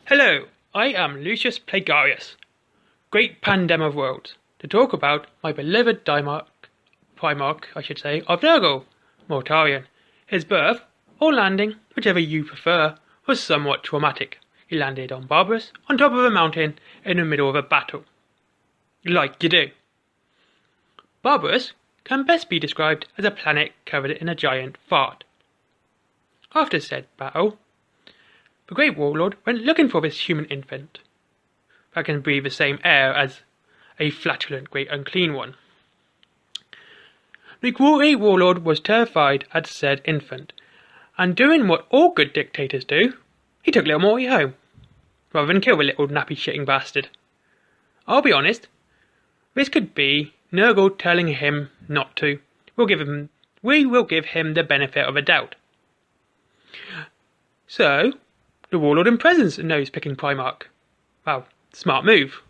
Hello, I am Lucius Plagiarius, great pandem of worlds, to talk about my beloved primarch, of nurgle, Mortarion. His birth, or landing, whichever you prefer, was somewhat traumatic. He landed on Barbarous, on top of a mountain, in the middle of a battle. Like you do. Barbarous can best be described as a planet covered in a giant fart. After said battle, the great warlord went looking for this human infant that can breathe the same air as a flatulent great unclean one. The great warlord was terrified at said infant, and doing what all good dictators do, he took little Morty home, rather than kill the little nappy-shitting bastard. I'll be honest, this could be Nurgle telling him not to. We will give him the benefit of a doubt. So, the warlord in presence knows picking primarch. Well, smart move.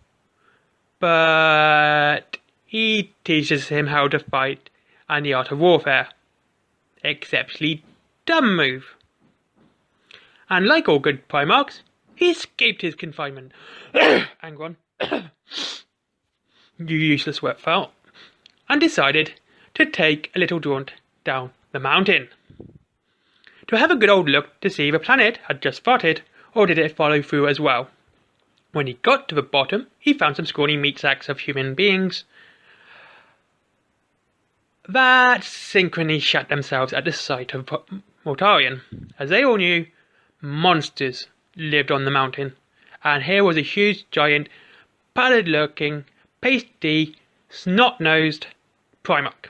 But he teaches him how to fight and the art of warfare. Exceptionally dumb move. And like all good primarchs, he escaped his confinement. Hang on. You useless wet fart. And decided to take a little jaunt down the mountain, to have a good old look to see if the planet had just farted, or did it follow through as well. When he got to the bottom, he found some scrawny meat sacks of human beings that synchronously shut themselves at the sight of Mortarion. As they all knew, monsters lived on the mountain, and here was a huge, giant, pallid-looking, pasty, snot-nosed primarch.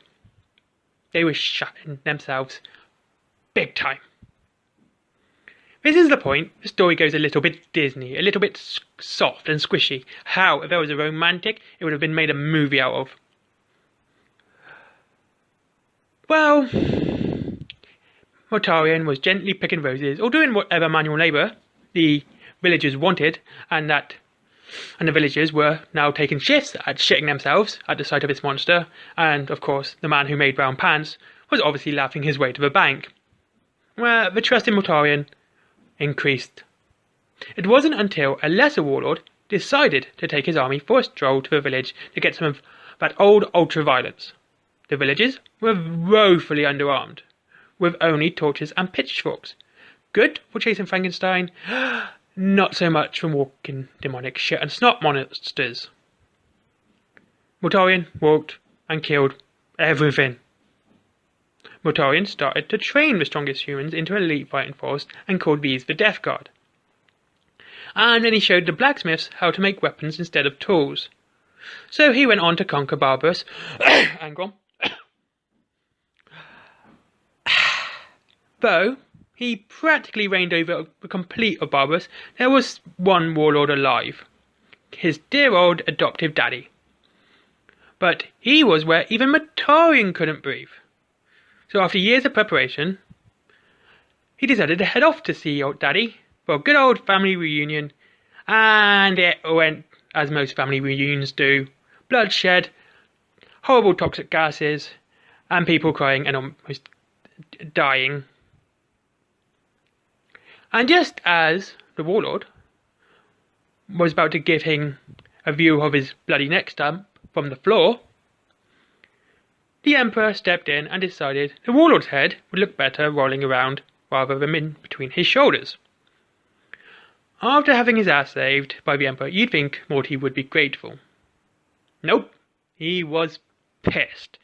They were shutting themselves big time. This is the point. The story goes a little bit Disney, a little bit soft and squishy. How, if there was a romantic, it would have been made a movie out of. Well, Mortarion was gently picking roses, or doing whatever manual labour the villagers wanted, and the villagers were now taking shifts at shitting themselves at the sight of this monster, and, of course, the man who made brown pants was obviously laughing his way to the bank, where the trust in Mortarion increased. It wasn't until a lesser warlord decided to take his army for a stroll to the village to get some of that old ultra-violence. The villagers were woefully underarmed, with only torches and pitchforks. Good for chasing Frankenstein, not so much from walking demonic shit and snot monsters. Mortarion walked and killed everything. Mortarion started to train the strongest humans into elite fighting force and called these the Death Guard. And then he showed the blacksmiths how to make weapons instead of tools. So he went on to conquer Barbarous. Hang on. Though he practically reigned over the complete of Barbarous, there was one warlord alive, his dear old adoptive daddy. But he was where even Mortarion couldn't breathe. So after years of preparation, he decided to head off to see old daddy for a good old family reunion, and it went as most family reunions do: bloodshed, horrible toxic gases, and people crying and almost dying. And just as the warlord was about to give him a view of his bloody neck stump from the floor, the Emperor stepped in and decided the warlord's head would look better rolling around rather than in between his shoulders. After having his ass saved by the Emperor, you'd think Morty would be grateful. Nope, he was pissed.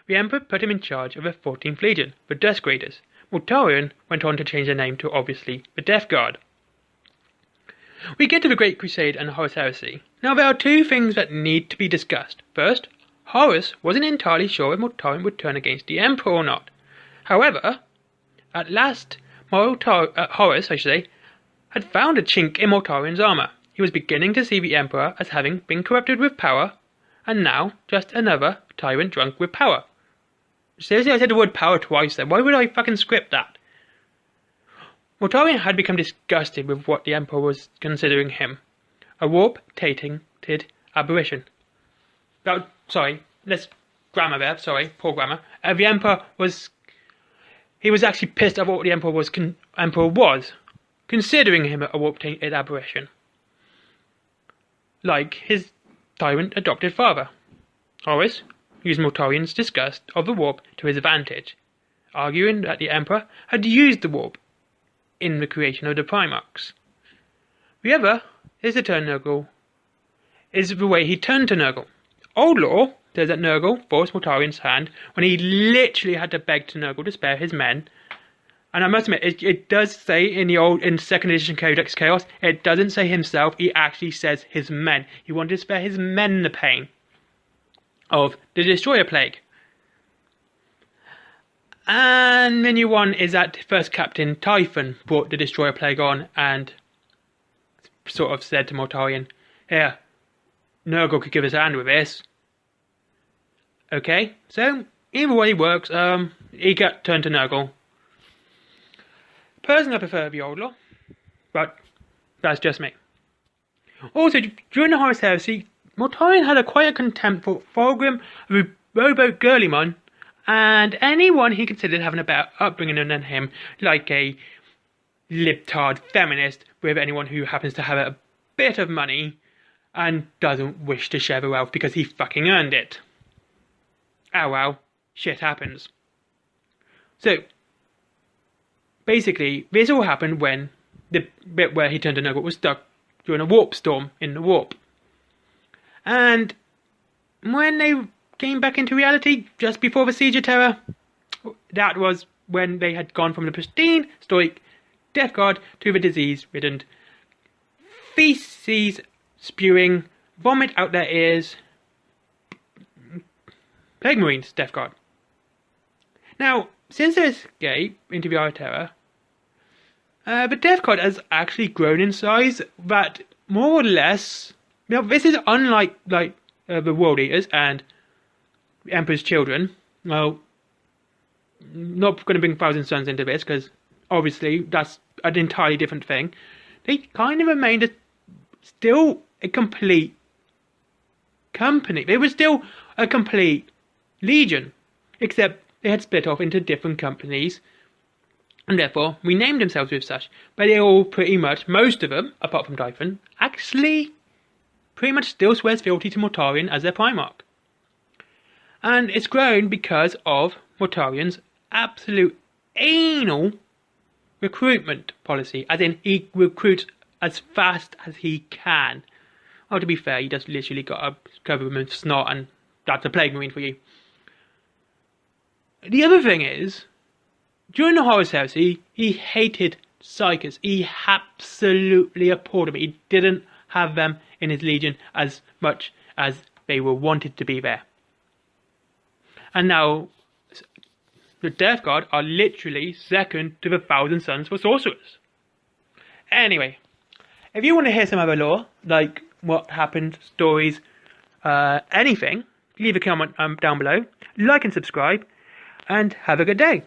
The Emperor put him in charge of the 14th Legion, the Dusk Raiders. Mortarion went on to change their name to, obviously, the Death Guard. We get to the Great Crusade and the Horus Heresy. Now there are two things that need to be discussed. First, Horus wasn't entirely sure if Mortarion would turn against the Emperor or not. However, at last, Horus, had found a chink in Mortarion's armour. He was beginning to see the Emperor as having been corrupted with power, and now just another tyrant drunk with power. Seriously, I said the word power twice there. Why would I fucking script that? Mortarion had become disgusted with what the Emperor was considering him. A warp-tainted aberration. Oh, sorry, let's grammar there, sorry, poor grammar. The Emperor was... He was actually pissed at what the Emperor was. considering him a warp-tainted aberration, like his tyrant adopted father. Horus used Mortarion's disgust of the warp to his advantage, arguing that the Emperor had used the warp in the creation of the primarchs. The other is the turn nurgle, is the way he turned to nurgle. Old lore says that nurgle forced Mortarion's hand when he literally had to beg to nurgle to spare his men. And I must admit, it does say in the in 2nd edition Codex Chaos, it doesn't say himself, he actually says his men. He wanted to spare his men the pain of the Destroyer Plague. And the new one is that first Captain Typhon brought the Destroyer Plague on and sort of said to Mortarion, here, Nurgle could give us a hand with this. Okay, so either way works, he got turned to Nurgle. Personally, I prefer the old law, but that's just me. Also, during the Horus Heresy, Mortarion had quite a contempt for Fulgrim, Robo-Girlymon, and anyone he considered having a better upbringing than him, like a libtard feminist with anyone who happens to have a bit of money and doesn't wish to share the wealth because he fucking earned it. Oh well, shit happens. So, basically, this all happened when the bit where he turned to Nurgle was stuck during a warp storm in the warp. And when they came back into reality, just before the Siege of Terror, that was when they had gone from the pristine, stoic Death Guard to the disease-ridden, feces-spewing, vomit out their ears, Plague Marines Death Guard. Now, since their escape into the Eye of Terror, the Death Guard has actually grown in size, that more or less, now this is unlike the World Eaters and the Emperor's Children. Well, not going to bring Thousand Sons into this because obviously that's an entirely different thing. They kind of remained still a complete company. They were still a complete legion, except they had split off into different companies and therefore renamed themselves with such. But they all pretty much, most of them, apart from Typhon, actually pretty much still swears fealty to Mortarion as their primarch. And it's grown because of Mortarion's absolute anal recruitment policy, as in he recruits as fast as he can. Oh, to be fair, he just literally got a cover him with snot, and that's a Plague Marine for you. The other thing is, during the Horus Heresy, he hated Psychers. He absolutely abhorred them. He didn't have them in his legion as much as they were wanted to be there. And now, the Death Guard are literally second to the Thousand Sons for sorcerers. Anyway, if you want to hear some other lore, like what happened, stories, anything, leave a comment down below, like and subscribe, and have a good day.